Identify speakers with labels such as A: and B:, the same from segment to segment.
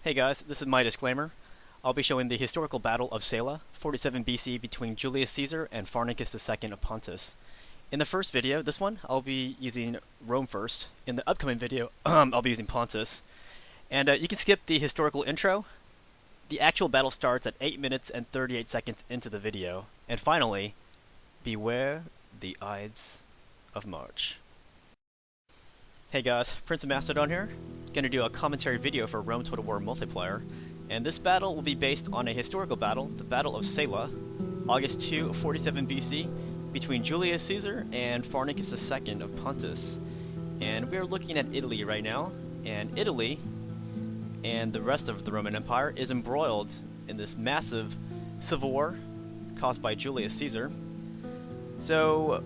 A: Hey guys, this is my disclaimer. I'll be showing the historical Battle of Zela, 47 BC, between Julius Caesar and Pharnaces II of Pontus. In the first video, this one, I'll be using Rome first. In the upcoming video, I'll be using Pontus. And you can skip the historical intro. The actual battle starts at 8 minutes and 38 seconds into the video. And finally, beware the Ides of March. Hey guys, PrinceofMacedon here. Gonna do a commentary video for Rome Total War multiplayer, and this battle will be based on a historical battle, the Battle of Zela, August 2, 47 BC, between Julius Caesar and Pharnaces II of Pontus. And we are looking at Italy right now, and Italy and the rest of the Roman Empire is embroiled in this massive civil war caused by Julius Caesar. So,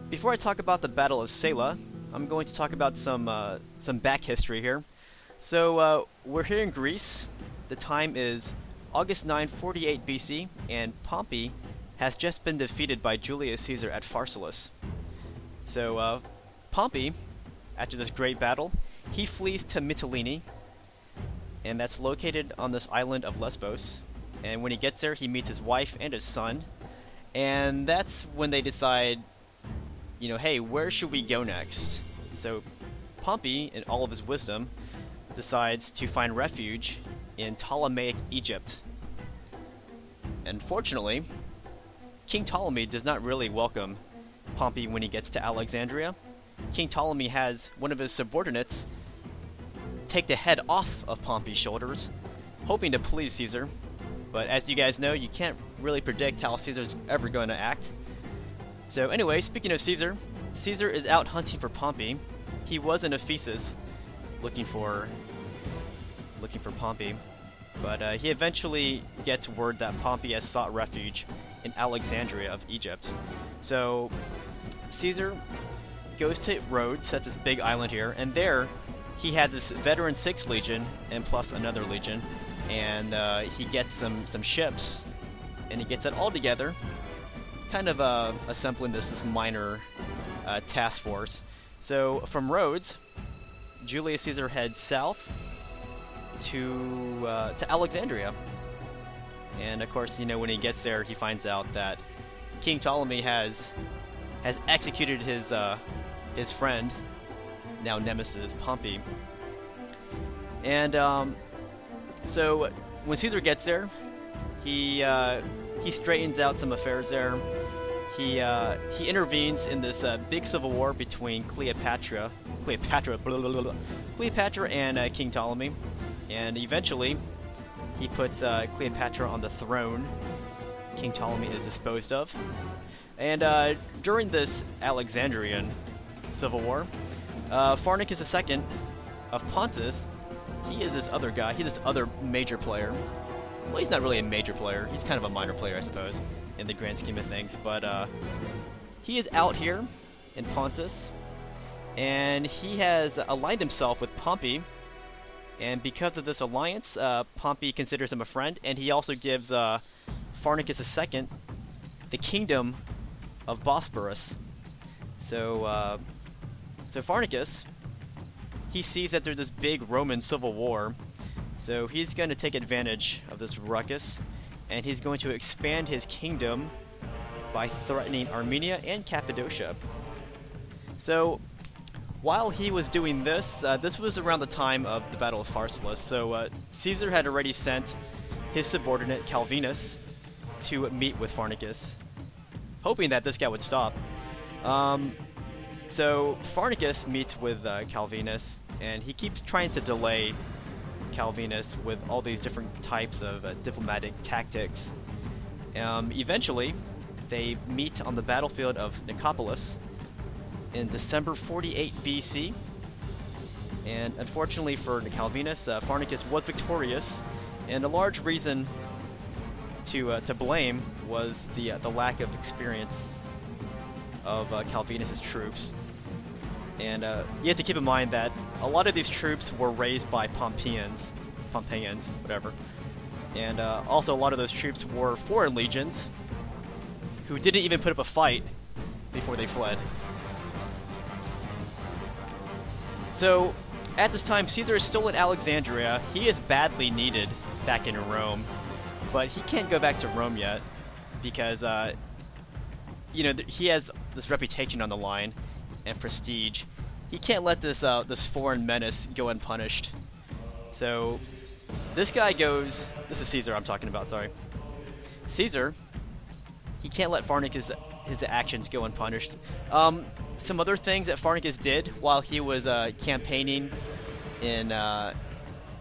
A: before I talk about the Battle of Zela, I'm going to talk about some back history here. So we're here in Greece. The time is August 9, 48 BC, and Pompey has just been defeated by Julius Caesar at Pharsalus. So Pompey, after this great battle, he flees to Mytilene, and that's located on this island of Lesbos. And when he gets there, he meets his wife and his son, and that's when they decide, hey, where should we go next? So Pompey, in all of his wisdom, decides to find refuge in Ptolemaic Egypt. Unfortunately, King Ptolemy does not really welcome Pompey when he gets to Alexandria. King Ptolemy has one of his subordinates take the head off of Pompey's shoulders, hoping to please Caesar. But as you guys know, you can't really predict how Caesar's ever going to act. So anyway, speaking of Caesar, Caesar is out hunting for Pompey. He was in Ephesus looking for Pompey, but he eventually gets word that Pompey has sought refuge in Alexandria of Egypt. So Caesar goes to Rhodes, that's this big island here, and there he has this veteran 6th Legion and plus another legion, and he gets some ships, and he gets it all together, kind of assembling this minor task force. So from Rhodes, Julius Caesar heads south to Alexandria, and of course, when he gets there, he finds out that King Ptolemy has executed his friend, now nemesis, Pompey. And so when Caesar gets there, he straightens out some affairs there. He intervenes in this big civil war between Cleopatra and King Ptolemy, and eventually he puts Cleopatra on the throne. King Ptolemy is disposed of, and during this Alexandrian civil war, Pharnaces II of Pontus, he is this other guy. He's this other major player. Well, he's not really a major player. He's kind of a minor player, I suppose, in the grand scheme of things. But he is out here in Pontus, and he has aligned himself with Pompey. And because of this alliance, Pompey considers him a friend, and he also gives Pharnaces II the kingdom of Bosporus. So Pharnaces, he sees that there's this big Roman civil war, so he's going to take advantage of this ruckus, and he's going to expand his kingdom by threatening Armenia and Cappadocia. So while he was doing this, this was around the time of the Battle of Pharsalus, so Caesar had already sent his subordinate Calvinus to meet with Pharnaces, hoping that this guy would stop. So Pharnaces meets with Calvinus, and he keeps trying to delay Calvinus with all these different types of diplomatic tactics. Eventually, they meet on the battlefield of Nicopolis in December 48 BC, and unfortunately for Calvinus, Pharnaces was victorious, and a large reason to blame was the lack of experience of Calvinus' troops. And you have to keep in mind that a lot of these troops were raised by Pompeians, whatever. And also a lot of those troops were foreign legions who didn't even put up a fight before they fled. So At this time, Caesar is still in Alexandria. He is badly needed back in Rome, but he can't go back to Rome yet because, you know, he has this reputation on the line and prestige. He can't let this this foreign menace go unpunished. So this guy goes. This is Caesar I'm talking about. Sorry, Caesar. He can't let Pharnaces his actions go unpunished. Some other things that Pharnaces did while he was campaigning in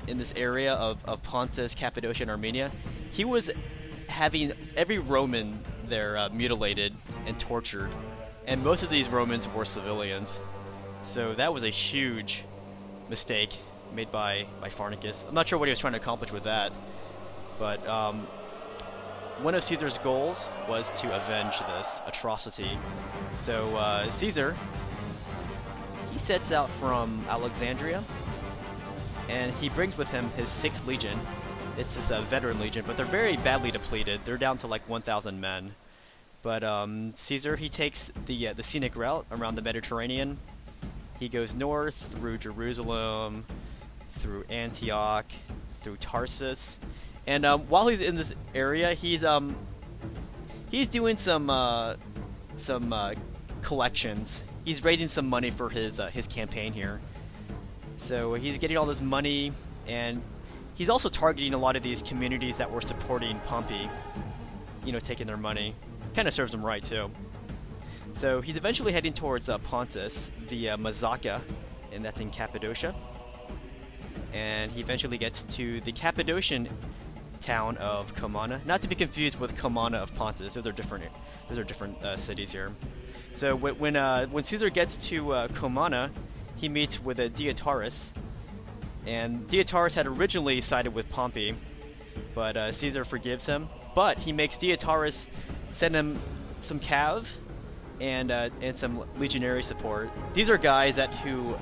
A: this area of Pontus, Cappadocia, and Armenia, he was having every Roman there mutilated and tortured, and most of these Romans were civilians. So that was a huge mistake made by Pharnaces. I'm not sure what he was trying to accomplish with that, but one of Caesar's goals was to avenge this atrocity. So Caesar, he sets out from Alexandria, and he brings with him his 6th legion. It's this veteran legion, but they're very badly depleted. They're down to like 1,000 men. But Caesar, he takes the scenic route around the Mediterranean. He goes north through Jerusalem, through Antioch, through Tarsus, and while he's in this area, he's doing some collections. He's raising some money for his campaign here. So he's getting all this money, and he's also targeting a lot of these communities that were supporting Pompey. You know, taking their money. Kind of serves him right too. So he's eventually heading towards Pontus via Mazaca, and that's in Cappadocia. And he eventually gets to the Cappadocian town of Comana, not to be confused with Comana of Pontus. Those are different cities here. So when Caesar gets to Comana, he meets with Dietaurus, and Dietaurus had originally sided with Pompey, but Caesar forgives him. But he makes Dietaurus send him some cav and some legionary support. These are guys who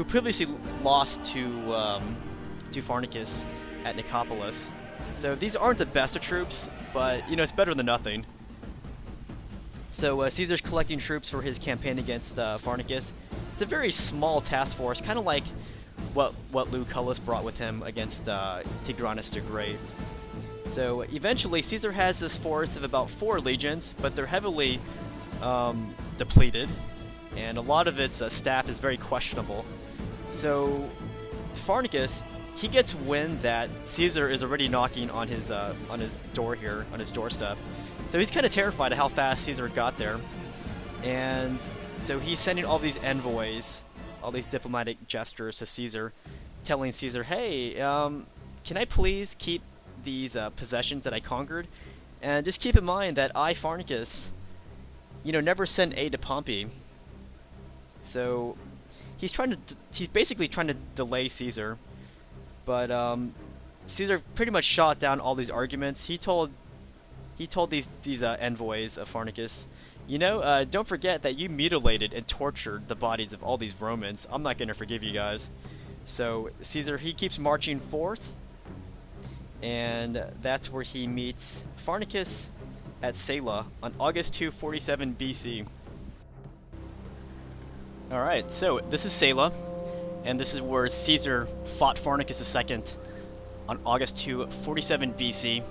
A: previously lost to Pharnaces at Nicopolis. So these aren't the best of troops, but you know, it's better than nothing. So Caesar's collecting troops for his campaign against Pharnaces. It's a very small task force, kind of like what Lucullus brought with him against Tigranes the Great. So eventually Caesar has this force of about 4 legions, but they're heavily depleted, and a lot of its staff is very questionable. So Pharnaces, he gets wind that Caesar is already knocking on his door here, on his doorstep. So he's kind of terrified of how fast Caesar got there, and so he's sending all these envoys, all these diplomatic gestures to Caesar, telling Caesar, "Hey, can I please keep these possessions that I conquered, and just keep in mind that I, Pharnaces, you know, never sent aid to Pompey." So he's basically trying to delay Caesar, but Caesar pretty much shot down all these arguments. He told these envoys of Pharnaces, "You know, don't forget that you mutilated and tortured the bodies of all these Romans. I'm not going to forgive you guys." So Caesar, he keeps marching forth, and that's where he meets Pharnaces at Zela on August 2, 47 BC. Alright, so this is Zela, and this is where Caesar fought Pharnaces II on August 2, 47 BC.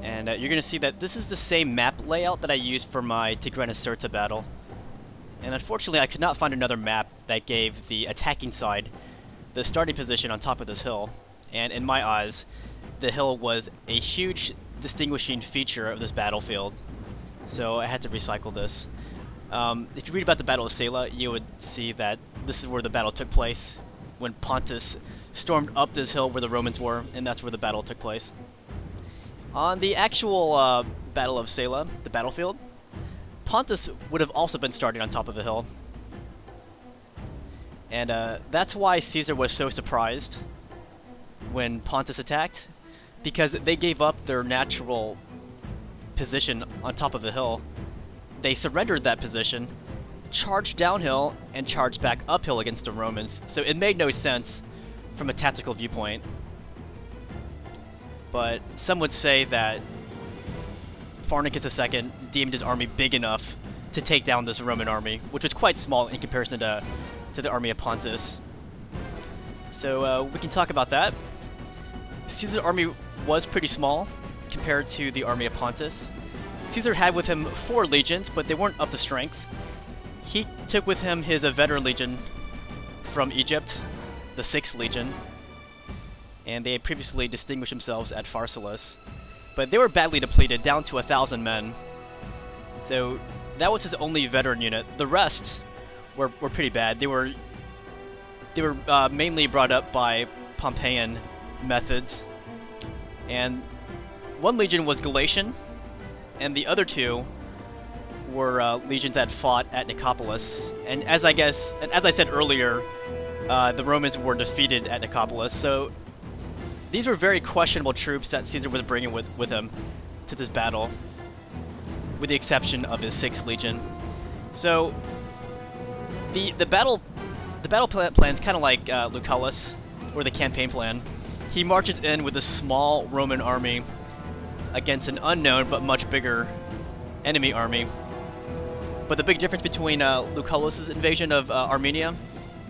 A: And you're going to see that this is the same map layout that I used for my Tigranes battle. And unfortunately, I could not find another map that gave the attacking side the starting position on top of this hill. And in my eyes, the hill was a huge distinguishing feature of this battlefield. So I had to recycle this. If you read about the Battle of Zela, you would see that this is where the battle took place, when Pontus stormed up this hill where the Romans were, and that's where the battle took place. On the actual Battle of Zela, the battlefield, Pontus would have also been starting on top of the hill. And that's why Caesar was so surprised when Pontus attacked, because they gave up their natural position on top of the hill. They surrendered that position, charged downhill, and charged back uphill against the Romans. So it made no sense from a tactical viewpoint. But some would say that Pharnaces II deemed his army big enough to take down this Roman army, which was quite small in comparison to the army of Pontus. So we can talk about that. Caesar's army was pretty small compared to the army of Pontus. Caesar had with him 4 legions, but they weren't up to strength. He took with him his veteran legion from Egypt, the 6th Legion, and they had previously distinguished themselves at Pharsalis. But they were badly depleted, down to 1,000 men. So that was his only veteran unit. The rest were pretty bad. They were mainly brought up by Pompeian methods. And one legion was Galatian, and the other 2 were legions that fought at Nicopolis. And as I said earlier, the Romans were defeated at Nicopolis. So these were very questionable troops that Caesar was bringing with him to this battle, with the exception of his 6th Legion. So the battle plan's kind of like Lucullus, or the campaign plan. He marches in with a small Roman army against an unknown but much bigger enemy army. But the big difference between Lucullus's invasion of Armenia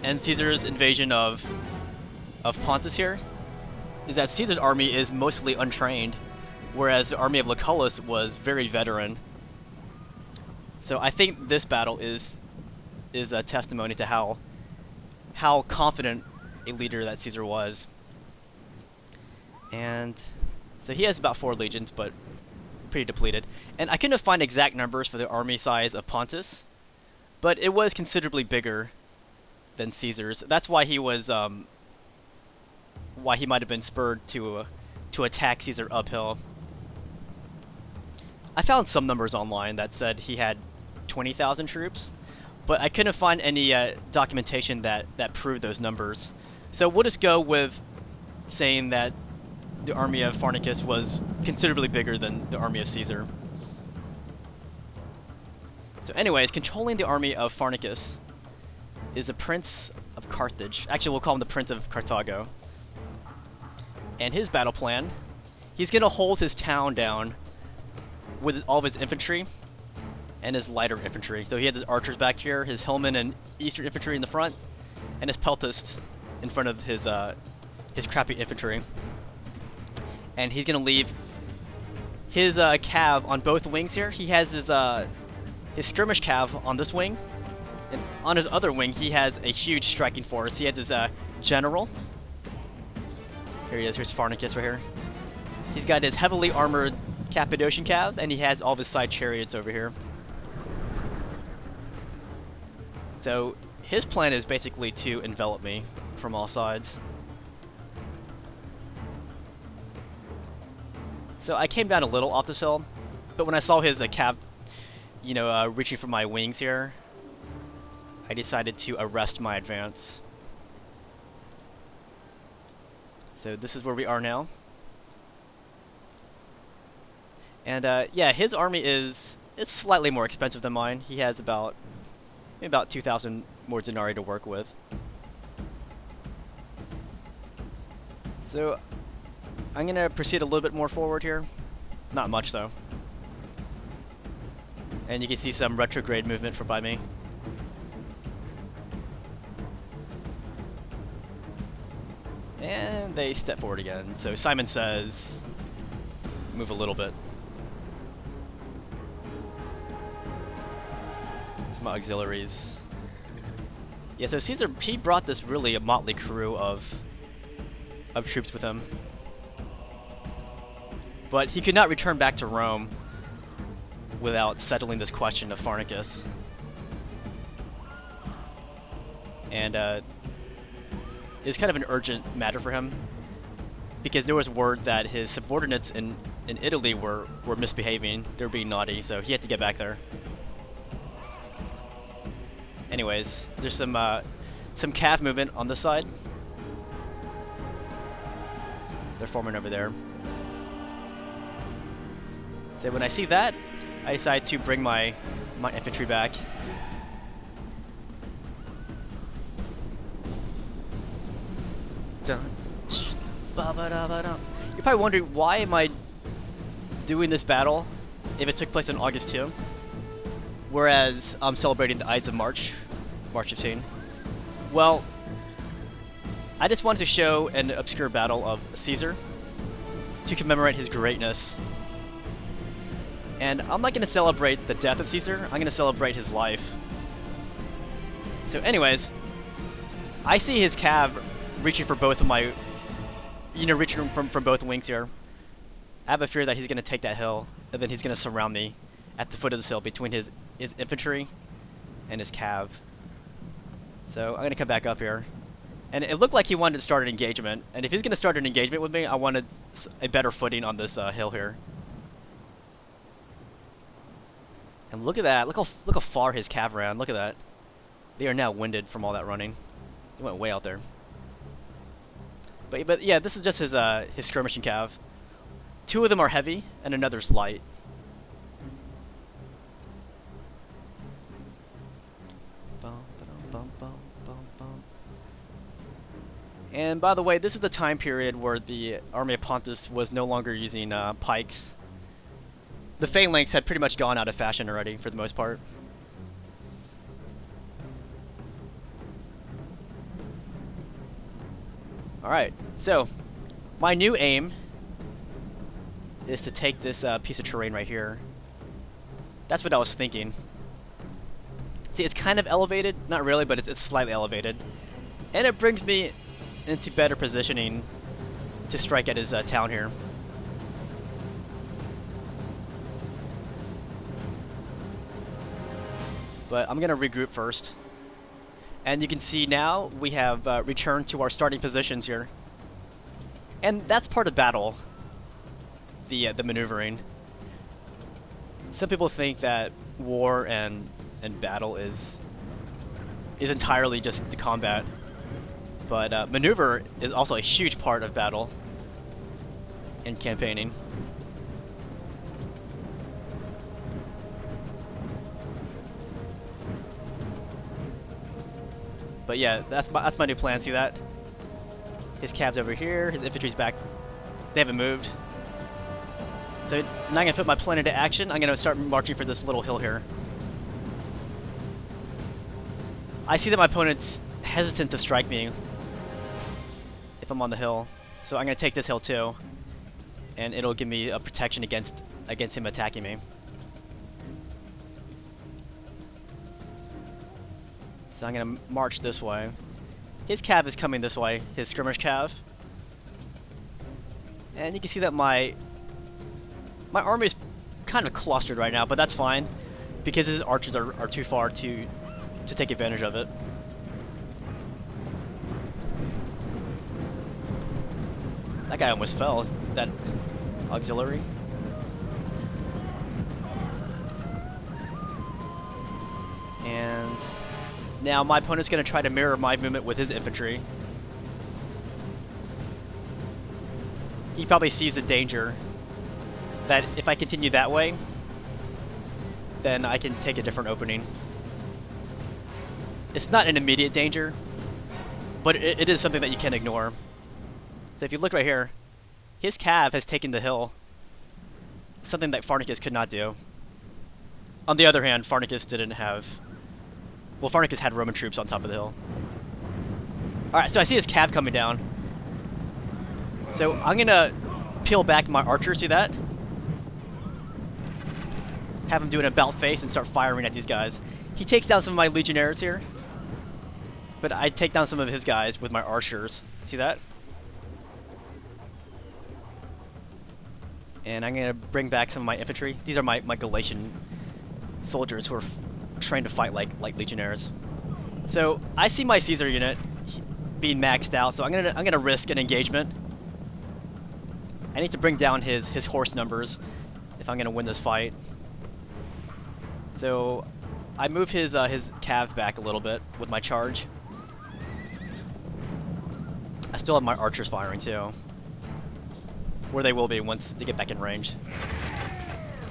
A: and Caesar's invasion of Pontus here is that Caesar's army is mostly untrained, whereas the army of Lucullus was very veteran. So I think this battle is a testimony to how confident a leader that Caesar was. And so he has about 4 legions, but pretty depleted. And I couldn't find exact numbers for the army size of Pontus, but it was considerably bigger than Caesar's. That's why he was why he might have been spurred to attack Caesar uphill. I found some numbers online that said he had 20,000 troops, but I couldn't find any documentation that proved those numbers. So we'll just go with saying that the army of Pharnaces was considerably bigger than the army of Caesar. So anyways, controlling the army of Pharnaces is the Prince of Carthage. Actually, we'll call him the Prince of Carthago. And his battle plan, he's going to hold his town down with all of his infantry and his lighter infantry. So he has his archers back here, his hillmen and eastern infantry in the front, and his peltasts in front of his crappy infantry. And he's going to leave his cav on both wings here. He has his skirmish cav on this wing, and on his other wing he has a huge striking force. He has his general. Here he is. Here's Pharnaces right here. He's got his heavily armored Cappadocian cav, and he has all of his side chariots over here. So his plan is basically to envelop me from all sides. So I came down a little off this hill, but when I saw his cav, reaching for my wings here, I decided to arrest my advance. So this is where we are now. And yeah, his army it's slightly more expensive than mine. He has about 2,000 more denarii to work with. So I'm gonna proceed a little bit more forward here. Not much though. And you can see some retrograde movement by me. And they step forward again. So Simon says, move a little bit. Some auxiliaries. Yeah, so Caesar, he brought this really a motley crew of troops with him. But he could not return back to Rome without settling this question of Pharnaces. And it was kind of an urgent matter for him, because there was word that his subordinates in Italy were misbehaving. They were being naughty, so he had to get back there. Anyways, there's some cav movement on this side. They're forming over there. So when I see that, I decide to bring my infantry back. You're probably wondering, why am I doing this battle if it took place on August 2, whereas I'm celebrating the Ides of March 15? Well, I just wanted to show an obscure battle of Caesar to commemorate his greatness. And I'm not going to celebrate the death of Caesar, I'm going to celebrate his life. So anyways, I see his cav reaching for both of my, reaching from both wings here. I have a fear that he's going to take that hill, and then he's going to surround me at the foot of this hill between his infantry and his cav. So I'm going to come back up here. And it looked like he wanted to start an engagement, and if he's going to start an engagement with me, I wanted a better footing on this hill here. And look at that, look how far his cav ran, look at that. They are now winded from all that running. He went way out there. But yeah, this is just his skirmishing cav. Two of them are heavy, and another's light. And by the way, this is the time period where the army of Pontus was no longer using pikes. The phalanx had pretty much gone out of fashion already, for the most part. Alright, so my new aim is to take this piece of terrain right here. That's what I was thinking. See, it's kind of elevated, not really, but it's slightly elevated. And it brings me into better positioning to strike at his town here. But I'm going to regroup first. And you can see now we have returned to our starting positions here. And that's part of battle, the maneuvering. Some people think that war and battle is entirely just the combat. But maneuver is also a huge part of battle and campaigning. But yeah, that's my new plan. See that? His cav's over here. His infantry's back. They haven't moved. So now I'm gonna put my plan into action. I'm gonna start marching for this little hill here. I see that my opponent's hesitant to strike me if I'm on the hill, so I'm gonna take this hill too, and it'll give me a protection against him attacking me. So I'm gonna march this way. His cav is coming this way, his skirmish cav. And you can see that my army is kind of clustered right now, but that's fine, because his archers are too far to take advantage of it. That guy almost fell. Is that auxiliary? And now my opponent's going to try to mirror my movement with his infantry. He probably sees a danger that if I continue that way, then I can take a different opening. It's not an immediate danger, but it is something that you can't ignore. So if you look right here, his cav has taken the hill, something that Pharnaces could not do. On the other hand, Pharnaces didn't have... Well, Pharnaces had Roman troops on top of the hill. Alright, so I see his cav coming down. So I'm gonna peel back my archer, see that? Have him do an about face and start firing at these guys. He takes down some of my legionnaires here, but I take down some of his guys with my archers. See that? And I'm gonna bring back some of my infantry. These are my Galatian soldiers who are trained to fight like legionnaires. So I see my Caesar unit being maxed out, so I'm gonna risk an engagement. I need to bring down his horse numbers if I'm gonna win this fight. So I move his cav back a little bit with my charge. I still have my archers firing too, where they will be once they get back in range.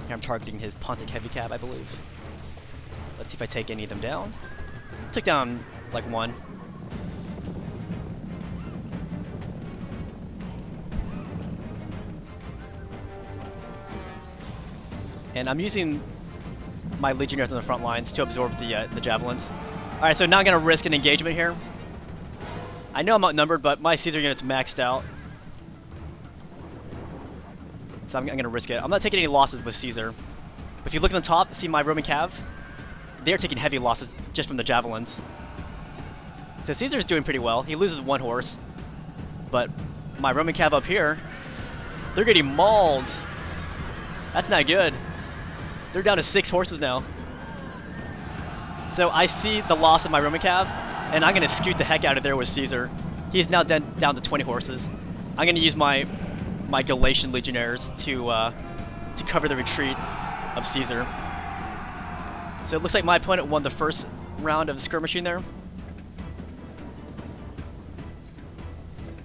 A: Here I'm targeting his Pontic heavy cav, I believe. Let's see if I take any of them down. Took down like one. And I'm using my legionnaires on the front lines to absorb the javelins. Alright, so now I'm going to risk an engagement here. I know I'm outnumbered, but my Caesar unit's maxed out. So I'm gonna risk it. I'm not taking any losses with Caesar. If you look on the top, see my Roman cav? They're taking heavy losses just from the javelins. So Caesar's doing pretty well. He loses 1 horse. But my Roman cav up here, they're getting mauled. That's not good. They're down to 6 horses now. So I see the loss of my Roman cav, and I'm going to scoot the heck out of there with Caesar. He's now down to 20 horses. I'm going to use my Galatian legionnaires to cover the retreat of Caesar. So it looks like my opponent won the first round of skirmishing there.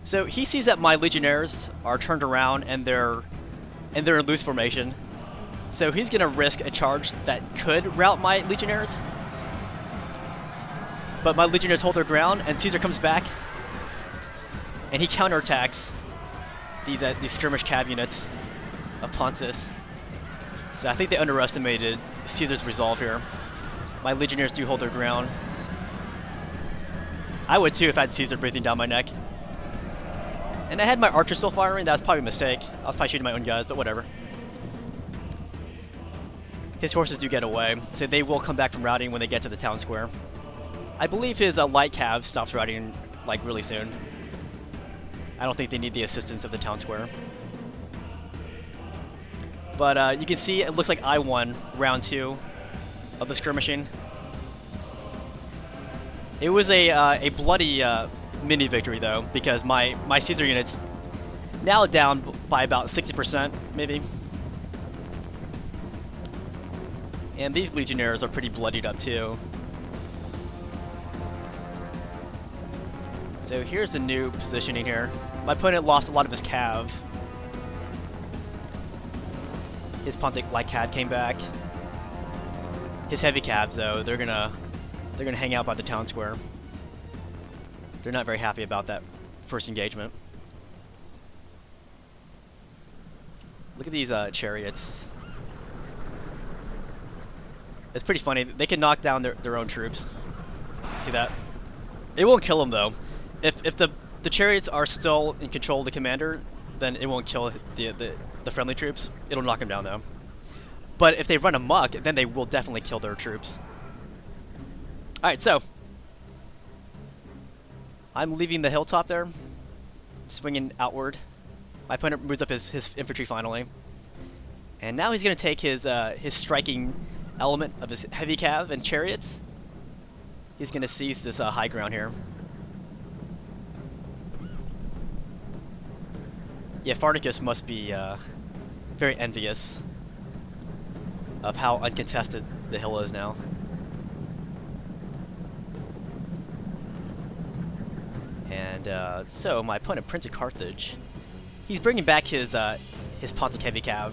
A: So he sees that my legionnaires are turned around and they're in loose formation. So he's gonna risk a charge that could rout my legionnaires. But my legionnaires hold their ground, and Caesar comes back and he counterattacks these skirmish cav units of Pontus. So I think they underestimated Caesar's resolve here. My legionnaires do hold their ground. I would too if I had Caesar breathing down my neck. And I had my archers still firing. That was probably a mistake. I was probably shooting my own guys, but whatever. His horses do get away, so they will come back from routing when they get to the town square. I believe his light cav stops routing like really soon. I don't think they need the assistance of the town square. But you can see it looks like I won round 2 of the skirmishing. It was a bloody mini victory though, because my Caesar unit's now down by about 60% maybe. And these legionnaires are pretty bloodied up too. So here's the new positioning here. My opponent lost a lot of his cav. His Pontic Lycad came back. His heavy cabs though, they're gonna hang out by the town square. They're not very happy about that first engagement. Look at these chariots. It's pretty funny. They can knock down their own troops. See that? It won't kill them though. If the chariots are still in control of the commander, then it won't kill the friendly troops. It'll knock them down though. But if they run amok, then they will definitely kill their troops. Alright, so I'm leaving the hilltop there, swinging outward. My opponent moves up his infantry finally. And now he's going to take his striking element of his heavy cav and chariots. He's going to seize this high ground here. Yeah, Pharnaces must be very envious of how uncontested the hill is now. And so my opponent, Prince of Carthage, he's bringing back his Pontic heavy cav,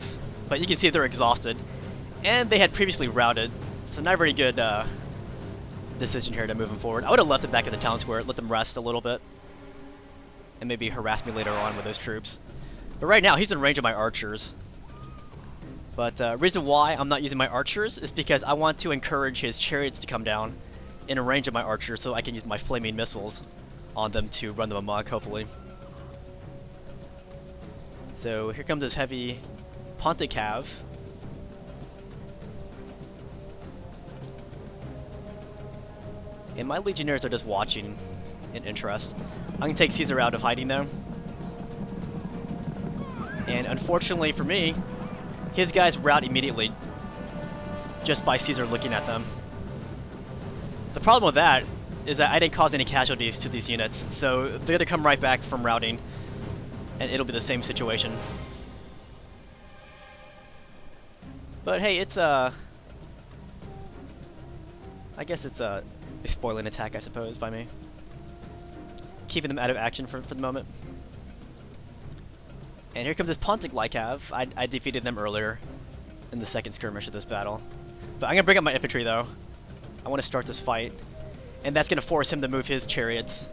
A: but you can see they're exhausted, and they had previously routed, so not a very good decision here to move them forward. I would have left it back at the town square, let them rest a little bit, and maybe harass me later on with those troops. But right now, he's in range of my archers. But reason why I'm not using my archers is because I want to encourage his chariots to come down in range of my archers so I can use my flaming missiles on them to run them amok, hopefully. So here comes this heavy Pontic cav. And my legionnaires are just watching in interest. I'm going to take Caesar out of hiding though. And unfortunately for me, his guys rout immediately just by Caesar looking at them. The problem with that is that I didn't cause any casualties to these units, so they're going to come right back from routing, and it'll be the same situation. But hey, it's I guess it's a spoiling attack, I suppose, by me. Keeping them out of action for the moment. And here comes this Pontic Lycav. I defeated them earlier in the second skirmish of this battle. But I'm going to bring up my infantry, though. I want to start this fight. And that's going to force him to move his chariots.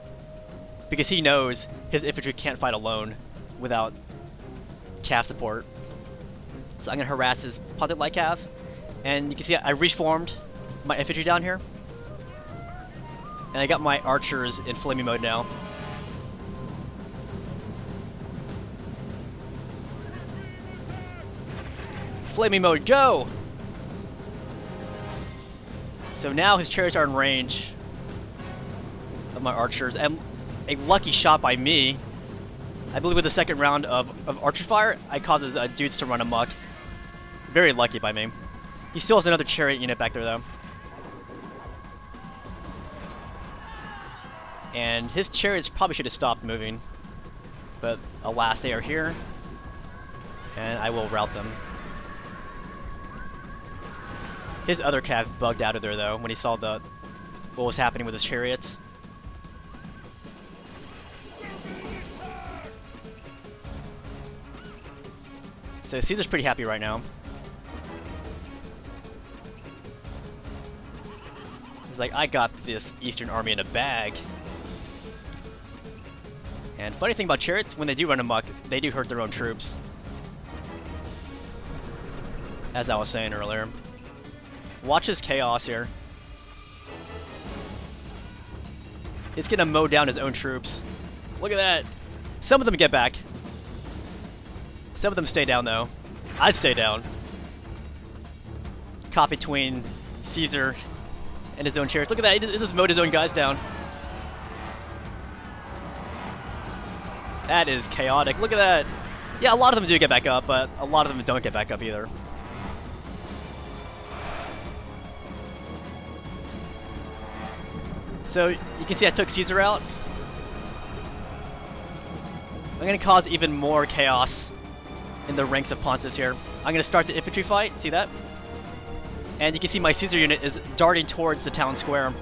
A: Because he knows his infantry can't fight alone without cav support. So I'm going to harass his Pontic Lycav. And you can see I reformed my infantry down here. And I got my archers in flaming mode now. Flaming mode, go! So now his chariots are in range of my archers, and a lucky shot by me. I believe with the second round of archer fire, I causes dudes to run amok. Very lucky by me. He still has another chariot unit back there though. And his chariots probably should have stopped moving. But alas, they are here. And I will rout them. His other cav bugged out of there though when he saw what was happening with his chariots. So Caesar's pretty happy right now. He's like, I got this Eastern army in a bag. And funny thing about chariots, when they do run amok, they do hurt their own troops. As I was saying earlier. Watch his chaos here. It's gonna mow down his own troops. Look at that. Some of them get back. Some of them stay down though. I'd stay down. Caught between Caesar and his own chariots. Look at that, he just mowed his own guys down. That is chaotic. Look at that. Yeah, a lot of them do get back up, but a lot of them don't get back up either. So you can see I took Caesar out. I'm going to cause even more chaos in the ranks of Pontus here. I'm going to start the infantry fight. See that? And you can see my Caesar unit is darting towards the town square.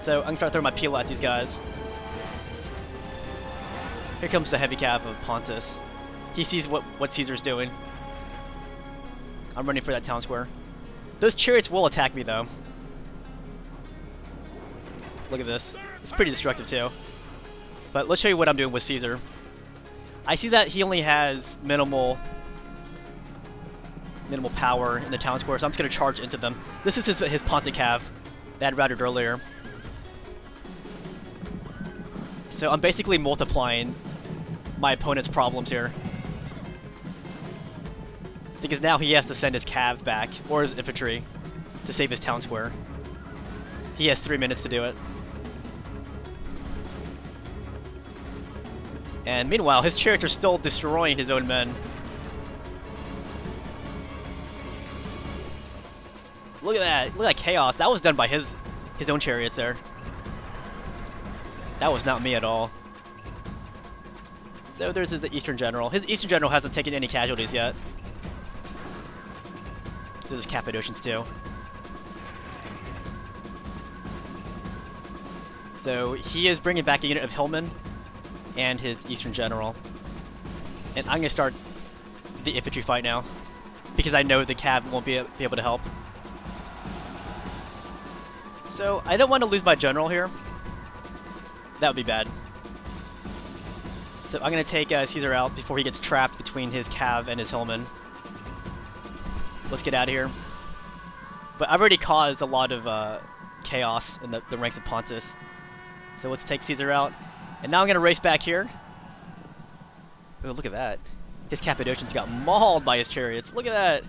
A: So I'm going to start throwing my peel at these guys. Here comes the heavy cav of Pontus. He sees what Caesar's doing. I'm running for that town square. Those chariots will attack me though. Look at this. It's pretty destructive too. But let's show you what I'm doing with Caesar. I see that he only has minimal power in the town square, so I'm just going to charge into them. This is his Pontic cav that I routed earlier. So I'm basically multiplying my opponent's problems here. Because now he has to send his cav back, or his infantry, to save his town square. He has 3 minutes to do it. And meanwhile, his chariots are still destroying his own men. Look at that. Look at that chaos. That was done by his own chariots there. That was not me at all. So there's his Eastern General. His Eastern General hasn't taken any casualties yet. There's Cappadocians too. So he is bringing back a unit of Hillmen and his Eastern General. And I'm going to start the infantry fight now, because I know the cav won't be able to help. So I don't want to lose my general here. That would be bad. So I'm going to take Caesar out before he gets trapped between his cav and his hillmen. Let's get out of here. But I've already caused a lot of chaos in the ranks of Pontus. So let's take Caesar out. And now I'm going to race back here. Oh, look at that. His Cappadocians got mauled by his chariots. Look at that.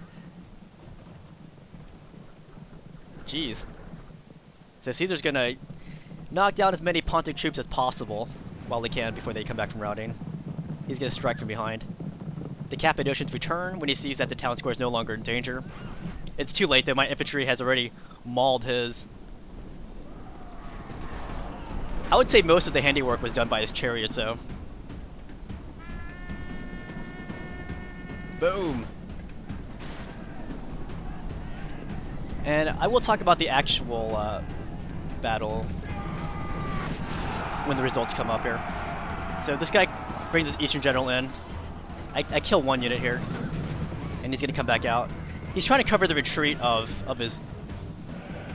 A: Jeez. So Caesar's going to knock down as many Pontic troops as possible while he can before they come back from routing. He's going to strike from behind. The Cappadocians return when he sees that the town square is no longer in danger. It's too late though, my infantry has already mauled his. I would say most of the handiwork was done by his chariots though. Boom! And I will talk about the actual battle when the results come up here. So this guy brings his Eastern General in. I kill one unit here, and he's going to come back out. He's trying to cover the retreat of his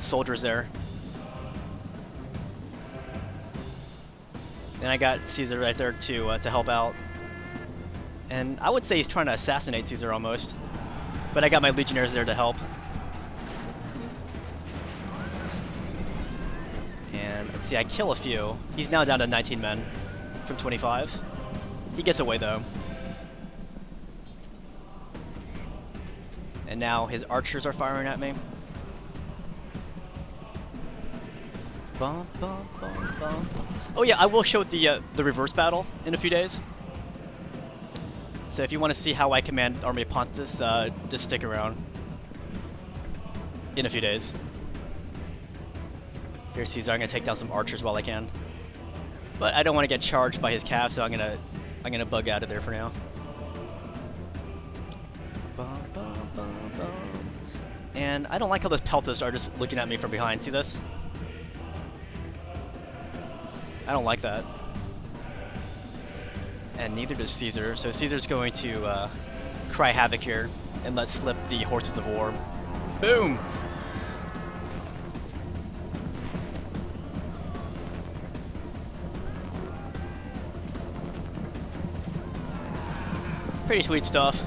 A: soldiers there. And I got Caesar right there to help out. And I would say he's trying to assassinate Caesar almost. But I got my legionnaires there to help. And let's see, I kill a few. He's now down to 19 men from 25. He gets away though. And now his archers are firing at me. Bum, bum, bum, bum. Oh yeah, I will show the reverse battle in a few days. So if you want to see how I command Army of Pontus, just stick around. In a few days. Here's Caesar. I'm gonna take down some archers while I can. But I don't want to get charged by his cav, so I'm gonna bug out of there for now. Bum, bum, bum, bum. And I don't like how those peltas are just looking at me from behind. See this? I don't like that. And neither does Caesar. So Caesar's going to cry havoc here and let slip the horses of war. Boom! Pretty sweet stuff.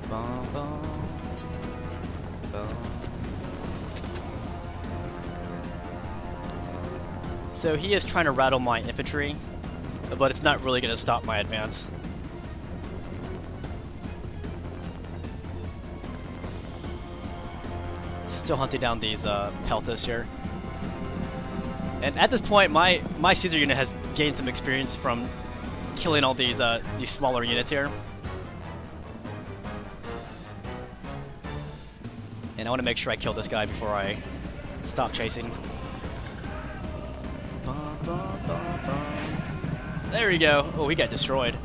A: Bum, bum, bum. So he is trying to rattle my infantry, but it's not really going to stop my advance. Still hunting down these peltas here. And at this point, my Caesar unit has gained some experience from killing all these smaller units here. And I want to make sure I kill this guy before I stop chasing. There we go. Oh, he got destroyed.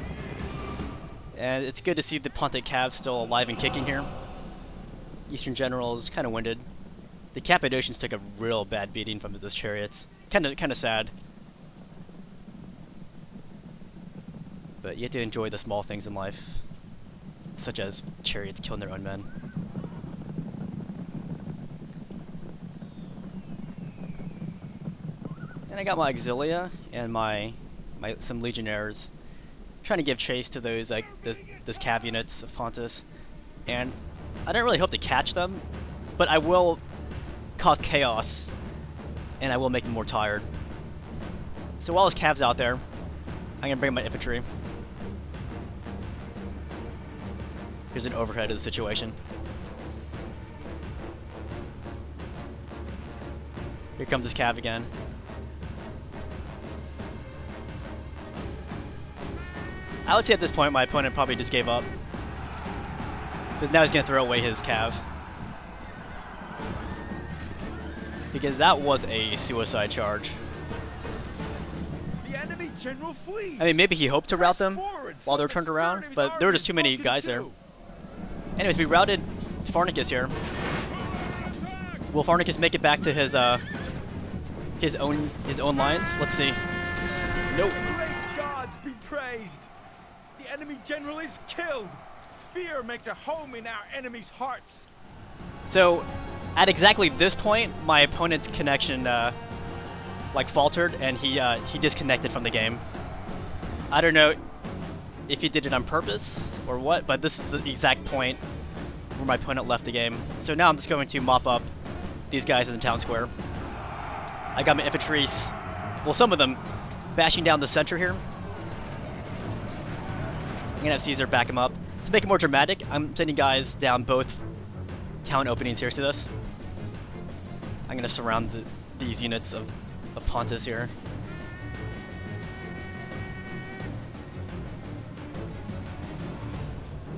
A: And it's good to see the Pontic cav still alive and kicking here. Eastern general is kind of winded. The Cappadocians took a real bad beating from those chariots. Kind of sad. But you have to enjoy the small things in life, such as chariots killing their own men. And I got my auxilia and some legionnaires trying to give chase to those those cav units of Pontus. And I don't really hope to catch them, but I will cause chaos and I will make them more tired. So while his cav's out there, I'm gonna bring my infantry. Here's an overhead of the situation. Here comes this cav again. I would say at this point my opponent probably just gave up. But now he's going to throw away his cav. Because that was a suicide charge.
B: The enemy general flees.
A: I mean, maybe he hoped to rout them while they were turned around, but there were just too many guys there. Anyways, we routed Pharnaces here. Will Pharnaces make it back to his own lines? Let's see. Nope.
B: Great gods be praised. The enemy general is killed. Fear makes a home in our enemies' hearts.
A: So, at exactly this point, my opponent's connection faltered, and he disconnected from the game. I don't know if he did it on purpose or what, but this is the exact point where my opponent left the game. So now I'm just going to mop up these guys in the town square. I got my infantry, well, some of them bashing down the center here. I'm gonna have Caesar back him up. To make it more dramatic, I'm sending guys down both town openings here. See this? I'm gonna surround these units of Pontus here.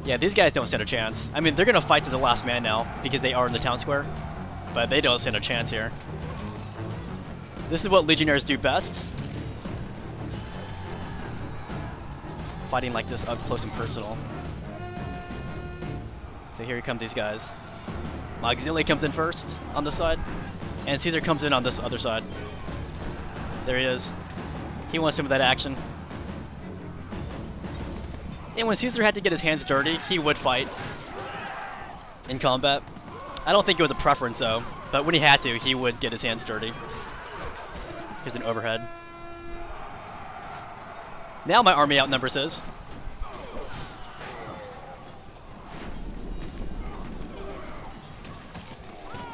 A: Yeah, these guys don't stand a chance. I mean, they're gonna fight to the last man now because they are in the town square, but they don't stand a chance here. This is what legionnaires do best. Fighting like this up close and personal. So here come these guys. My auxiliary comes in first on this side, and Caesar comes in on this other side. There he is. He wants some of that action. And when Caesar had to get his hands dirty, he would fight in combat. I don't think it was a preference though, but when he had to, he would get his hands dirty. Here's an overhead. Now my army outnumbers his.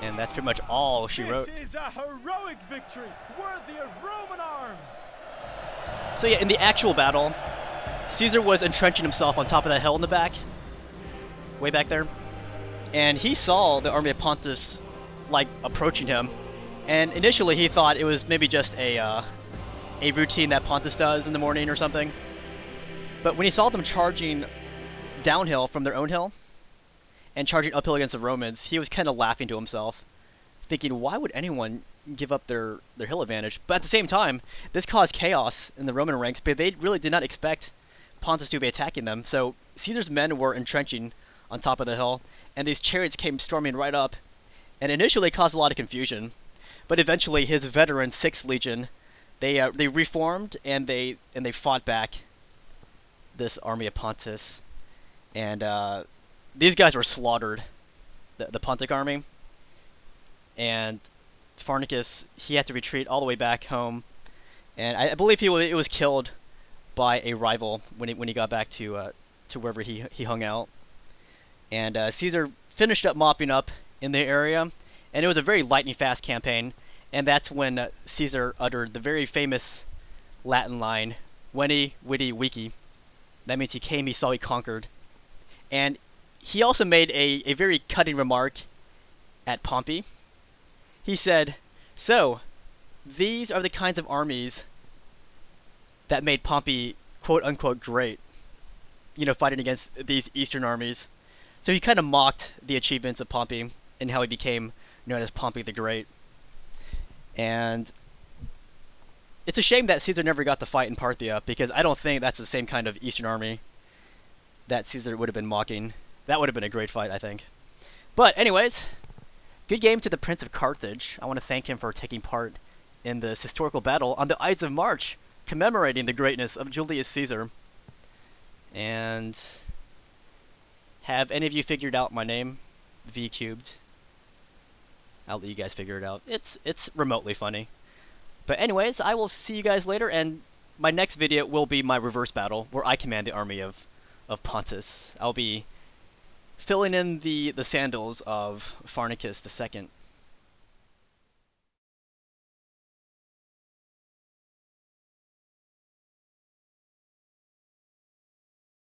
A: And that's pretty much all she wrote.
B: This is a heroic victory, worthy of Roman arms.
A: So yeah, in the actual battle, Caesar was entrenching himself on top of that hill in the back, way back there, and he saw the army of Pontus like approaching him, and initially he thought it was maybe just a routine that Pontus does in the morning or something. But when he saw them charging downhill from their own hill and charging uphill against the Romans, he was kind of laughing to himself, thinking, why would anyone give up their hill advantage? But at the same time, this caused chaos in the Roman ranks, but they really did not expect Pontus to be attacking them. So Caesar's men were entrenching on top of the hill, and these chariots came storming right up, and initially caused a lot of confusion. But eventually, his veteran 6th Legion, they reformed and they fought back this army of Pontus, and these guys were slaughtered, the Pontic army. And Pharnaces, he had to retreat all the way back home, and I believe it was killed by a rival when he got back to wherever he hung out. And Caesar finished up mopping up in the area, and it was a very lightning fast campaign. And that's when Caesar uttered the very famous Latin line, "Veni, vidi, vici." That means he came, he saw, he conquered. And he also made a very cutting remark at Pompey. He said, so, these are the kinds of armies that made Pompey, quote-unquote, great, fighting against these eastern armies. So he kind of mocked the achievements of Pompey and how he became known as Pompey the Great. And it's a shame that Caesar never got the fight in Parthia, because I don't think that's the same kind of eastern army that Caesar would have been mocking. That would have been a great fight, I think. But anyways, good game to the Prince of Carthage. I want to thank him for taking part in this historical battle on the Ides of March, commemorating the greatness of Julius Caesar. And have any of you figured out my name? V cubed. I'll let you guys figure it out. It's remotely funny. But anyways, I will see you guys later, and my next video will be my reverse battle, where I command the army of Pontus. I'll be filling in the sandals of Pharnaces II.